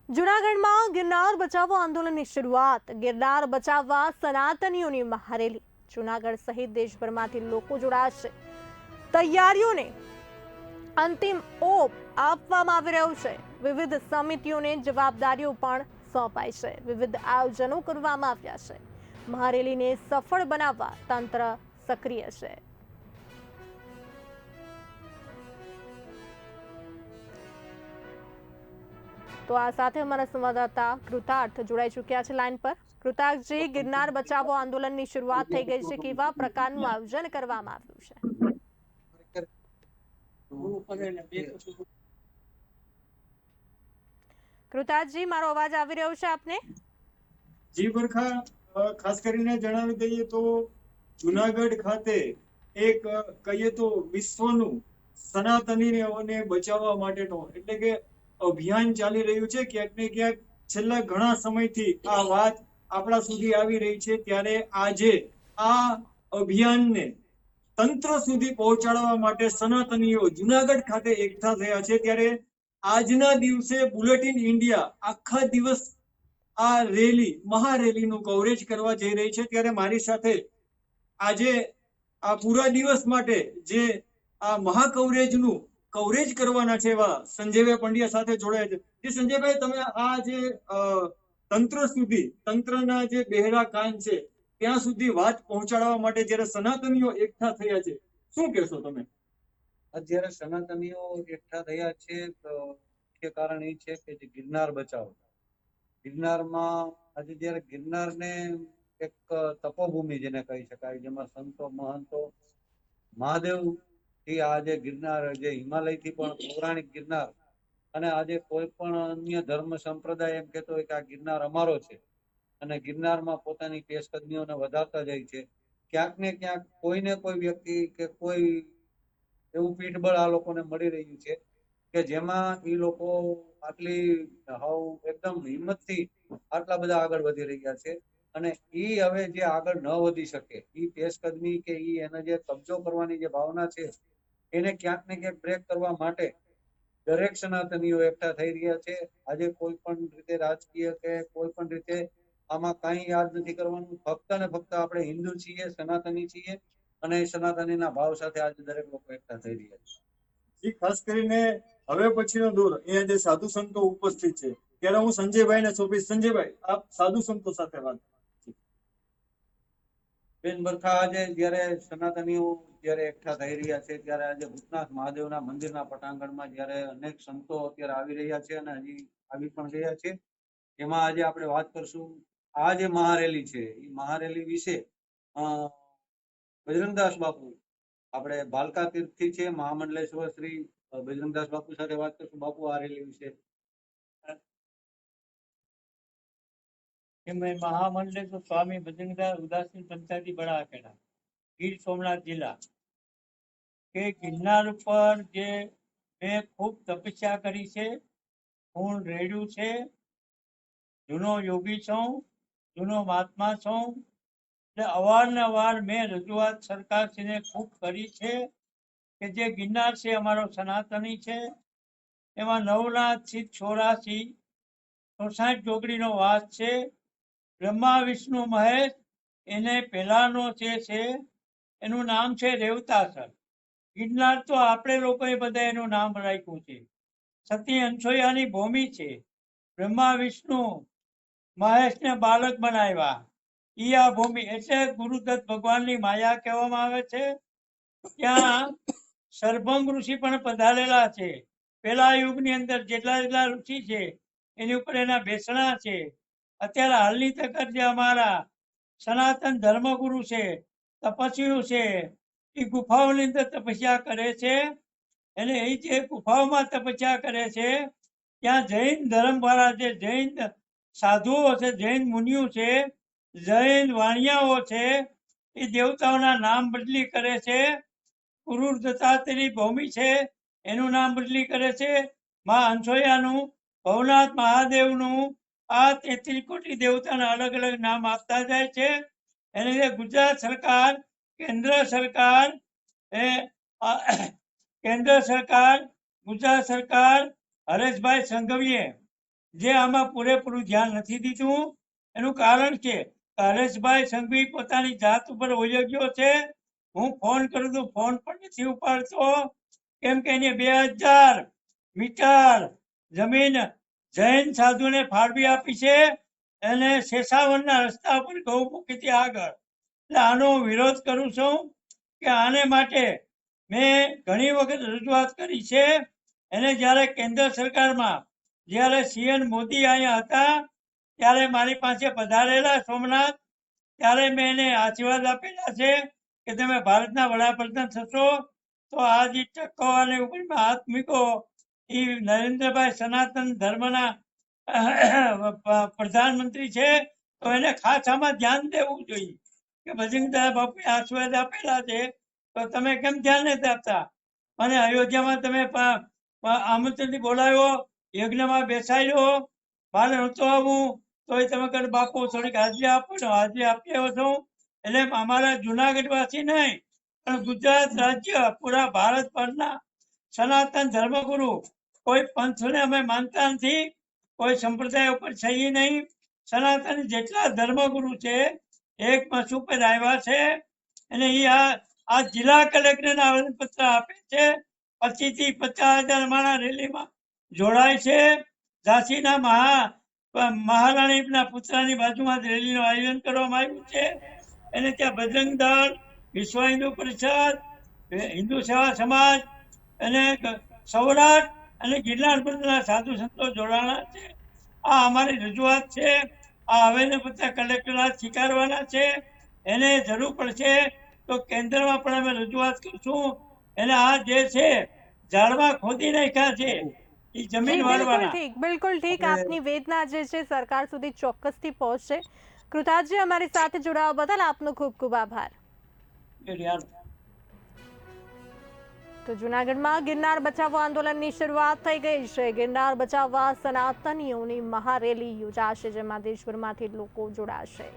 જૂનાગઢમાં ગિરનાર બચાવો આંદોલનની શરૂઆત. ગિરનાર બચાવવા સનાતનીઓની મહારેલી. જૂનાગઢ સહિત દેશભરમાંથી લોકો જોડાશે. તૈયારીઓને અંતિમ ઓપ આપવામાં આવી રહ્યો છે. વિવિધ સમિતિઓને જવાબદારીઓ પણ સોંપાઈ છે. વિવિધ આયોજનો કરવામાં આવ્યા છે. મહારેલીને સફળ બનાવવા તંત્ર સક્રિય છે. તો આ સાથે અમારા સંવાદદાતા કૃતાર્થ જોડાઈ ચૂક્યા છે લાઈન પર. કૃતાર્થજી, ગિરનાર બચાવો આંદોલનની શરૂઆત થઈ ગઈ છે. કેવા પ્રકારનું આયોજન કરવામાં આવ્યું છે? કૃતાર્થજી, મારો અવાજ આવી રહ્યો છે આપને? જી બરખા, ખાસ કરીને જણાવી દઈએ તો જુનાગઢ ખાતે એક કહીએ તો વિશ્વનું સનાતનીઓને બચાવવા માટેનો એટલે કે અભિયાન ચાલી રહ્યું છે. ક્યાંક ને ક્યાંક છેલ્લા ઘણા સમયથી આ વાત આપણા સુધી આવી રહી છે, ત્યારે આજે આ અભિયાનને તંત્ર સુધી પહોંચાડવા માટે સનાતનીઓ જુનાગઢ ખાતે એકઠા થયા છે. ત્યારે આજના દિવસે બુલેટિન ઇન્ડિયા આખા દિવસ આ રેલી મહારેલીનું કવરેજ કરવા જઈ રહી છે. ત્યારે મારી સાથે આજે આ પૂરા દિવસ માટે જે આ મહાકવરેજનું કવરેજ કરવાના છે એવા સંજયભાઈ પંડ્યા સાથે જોડાયા છે. જે સંજયભાઈ, તમે આ જે તંત્ર સુધી, તંત્રના જે બહેરા કાન છે ત્યાં સુધી વાત પહોંચાડવા માટે જ્યારે સનાતનીઓ એકઠા થયા છે, શું કહેશો તમે? અત્યારે સનાતનીઓ એકઠા થયા છે તો મુખ્ય કારણ એ છે કે જે ગિરનાર બચાવો. ગિરનારમાં આજે જ્યારે ગિરનારને એક તપોભૂમિ જેને કહી શકાય, જેમાં સંતો મહંતો મહાદેવ થી આજે ગિરનાર જે હિમાલયથી પણ પૌરાણિક ગિરનાર, અને આજે કોઈ પણ અન્ય ધર્મ સંપ્રદાય એમ કહેતો હોય કે આ ગિરનાર અમારો છે અને ગિરનારમાં પોતાની પેશકદમીઓને વધારતા જાય છે. ક્યાંક ને ક્યાંક કોઈને કોઈ વ્યક્તિ કે કોઈ એવું પીઠબળ આ લોકોને મળી રહ્યું છે કે જેમાં એ લોકો આટલી હાવ એકદમ હિંમતથી આટલા બધા આગળ વધી રહ્યા છે. અને ઈ હવે જે આગળ ન વધી શકે, ઈ પેશકદમી કે ઈ એને જે કબજો કરવાની જે ભાવના છે એને ક્યાંક ને ક્યાંક બ્રેક કરવા માટે દરેક સનાતનીઓ એકઠા થઈ રહ્યા છે. આજે કોઈ પણ રીતે રાજકીય કે કોઈ પણ રીતે આમાં કઈ યાદ નથી કરવાનું. ફક્ત ને ફક્ત આપણે હિન્દુ છીએ, સનાતની છીએ અને સનાતનીના ભાવ સાથે આજે દરેક લોકો એકઠા થઈ રહ્યા છે. ખાસ કરીને હવે પછીનો દોર અહીંયા જે સાધુ સંતો ઉપસ્થિત છે, ત્યારે હું સંજયભાઈને સોંપીશ. સંજયભાઈ, આપ સાધુ સંતો સાથે વાત. બેન બરખા, આજે જયારે સનાતનીઓ જયારે એકઠા થઈ રહ્યા છે ત્યારે આજે ભૂતનાથ મહાદેવના મંદિરના પટાંગણમાં જયારે અનેક સંતો અત્યારે આવી રહ્યા છે અને હજી આવી પણ રહ્યા છે, એમાં આજે આપણે વાત કરશું આ જે મહારેલી છે એ મહારેલી વિશે. બજરંગદાસ બાપુ આપણે ભાલકા તીર્થથી છે, મહામંડલેશ્વર શ્રી બજરંગદાસ બાપુ સાથે વાત કરશું. બાપુ, આ રેલી વિશે. मैं महामंडलेश्वर स्वामी बजरंगदास उदासी पंचायती बड़ा आखेड़ा गीर सोमनाथ जिला के गिरनार पर जे मैं खूब तपस्या करी छे, हूँ रेड्यू छे, जूनो योगी छूं, जूनो महात्मा छूं. अवारनवार मैं रजूआत सरकारश्रीने खूब करी छे के जे गिरनार छे अमारो सनातनी छे, एमां नवनाथ थी 84 64 जोगड़ीनो वास छे. ब्रह्मा विष्णु महेश એને પહેલાનો જે છે એનું નામ છે રેવતાસર. ગિરનાર તો આપણે લોકોએ બધા એનું નામ રાખ્યું છે. સતી અનસૂયાની ભૂમિ છે. બ્રહ્મા વિષ્ણુ મહેશને બાળક બનાવ્યા, ઈ આ ભૂમિ એટલે ગુરુદત્ત ભગવાનની માયા કહેવામાં આવે છે. ત્યાં સરભંગ ઋષિ પણ પધારેલા છે. પેલા યુગની અંદર જેટલા ઋષિ છે એની ઉપર એના બેસણા છે. અત્યારે હાલની તકત જે અમારા સનાતન ધર્મગુરુ છે, તપસ્વીઓ છે, એ ગુફાઓની અંદર તપસ્યા કરે છે. અને એ જે ગુફાઓમાં તપસ્યા કરે છે ત્યાં જૈન ધર્મવાળા જે જૈન સાધુઓ છે, જૈન મુનિઓ છે, જૈન વાણિયાઓ છે, એ દેવતાઓના નામ બદલી કરે છે. ગુરુ દત્તાત્રેયની ભૂમિ છે એનું નામ બદલી કરે છે. મા અનસૂયાનું, ભવનાથ મહાદેવનું, આ 33 કોટી દેવતાના અલગ અલગ નામ આપતા જાય છે. એને ગુજરાત સરકાર, કેન્દ્ર સરકાર, ગુજરાત સરકાર હરેશભાઈ સંઘવીએ જે આમાં પૂરેપૂરું ધ્યાન નથી દીધું. એનું કારણ છે કે હરેશભાઈ સંઘવી પોતાની જાત ઉપર ઓળગ્યો છે. હું ફોન કરું તો ફોન પણ નથી ઉપાડતો, કેમ કે એને 2000 મીટર જમીન જૈન સાધુને ફાળવી આપી છે, અને શેષાવનના રસ્તા પર ગૌમુખીથી આગળ. એટલે આનો વિરોધ કરું છું કે આને માટે મેં ઘણી વખત રજૂઆત કરી છે. એને જ્યારે કેન્દ્ર સરકારમાં જ્યારે સીએમ મોદી અહીંયા હતા ત્યારે મારી પાસે પધારેલા સોમનાથ, ત્યારે મેં એને આશીર્વાદ આપેલા છે કે તમે ભારતના વડાપ્રધાન થશો તો આ જે ટકો અને ઉપર હાથ મૂક્યો એ નરેન્દ્રભાઈ સનાતન ધર્મના પ્રધાનમંત્રી છે, તો એને ખાસ આમાં ધ્યાન દેવું જોઈએ કે બજરંગદાસ બાપુએ આશીર્વાદ આપેલા છે તો તમે કેમ ધ્યાન નથી આપતા? અને અયોધ્યામાં તમે આમંત્રણથી બોલાવ્યો, યજ્ઞમાં બેસાડ્યો, મારે નહોતો આવું તોય તમે કહો બાપુ થોડીક હાજરી આપો ને, હાજરી આપી આવ્યો છું. એટલે અમારા જુનાગઢ વાસી નહીં પણ ગુજરાત રાજ્ય પૂરા ભારત પરના સનાતન ધર્મગુરુ, કોઈ પંથને અમે માનતા નથી, કોઈ સંપ્રદાય ઉપર છીએ નહીં. સનાતન જેટલા ધર્મગુરુ છે એક મંચ ઉપર આવ્યા છે, અને એ આ જિલ્લા કલેક્ટરને આવેદનપત્ર આપે છે. 25 થી 50,000 માણસ રેલીમાં જોડાય છે. ઝાંસીના મહારાણીના પુતળાની બાજુમાં રેલીનું આયોજન કરવામાં આવ્યું છે. અને ત્યાં બજરંગ દળ, વિશ્વ હિન્દુ પરિષદ, હિન્દુ સેવા સમાજ અને સૌરાષ્ટ્ર અને ગિરનાર પંથના સાધુ સંતો જોડાણા છે. આ અમારી રજૂઆત છે. આ આવેદનપત્ર કલેક્ટર સ્વીકારવાના છે. એને જરૂર પડશે તો કેન્દ્રમાં પણ અમે રજૂઆત કરશું. એને આ જે છે ઝાડવા ખોદી નાખ્યા છે એ જમીન વાળવાના. બિલકુલ ઠીક. આપની વેદના જે છે સરકાર સુધી ચોક્કસથી પહોંચશે. કૃતાજી, અમારી સાથે જોડાવા બદલ આપનો ખૂબ ખૂબ આભાર. તો જૂનાગઢમાં ગિરનાર બચાવો આંદોલનની શરૂઆત થઈ ગઈ છે. ગિરનાર બચાવવા સનાતનીઓની મહારેલી યોજાશે, જેમાં દેશભરમાંથી લોકો જોડાશે.